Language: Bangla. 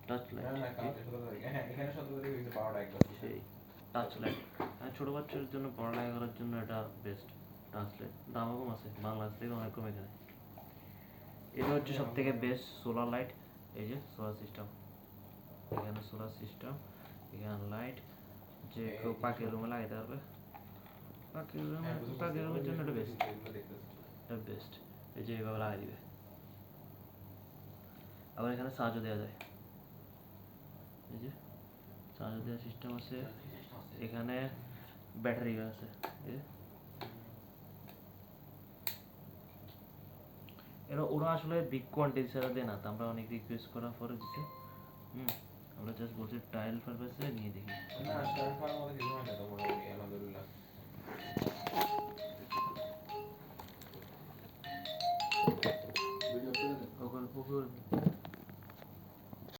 টাচ লাইট, এখানে 17 তারিখ হয়েছে 12টা একবার সেই টাচ লাইট। ছোটো বাচ্চার জন্য পড়ালেখা করার জন্য এটা বেস্ট। টাচ লাইট দামও কম আছে, বাংলাদেশ থেকে অনেক কম এখানে। এটা হচ্ছে সব থেকে বেস্ট সোলার লাইট। এই যে সোলার সিস্টেম, এখানে সোলার সিস্টেম, এখানে লাইট, যে কেউ পাখির রুমে লাগাইতে পারবে। পাখির রুমের জন্য এটা বেস্ট, এটা বেস্ট। এই যে এইভাবে লাগাই দিবে, আবার এখানে চার্জও দেওয়া যায়। এই যে চার্জ দেওয়ার সিস্টেম আছে, এখানে ব্যাটারি আছে। এরা ওরা আসলে বিগ কোয়ান্টিটি ছাড়া দেয় না, তো আমরা অনেক রিকোয়েস্ট করার পরে দিতে আমরা জাস্ট বলছি ট্রায়াল পারপাসে নিয়ে দেখি। না ট্রায়াল করার মতো কিছু হয় না তো, মোটামুটি আলহামদুলিল্লাহ। ভিডিও করে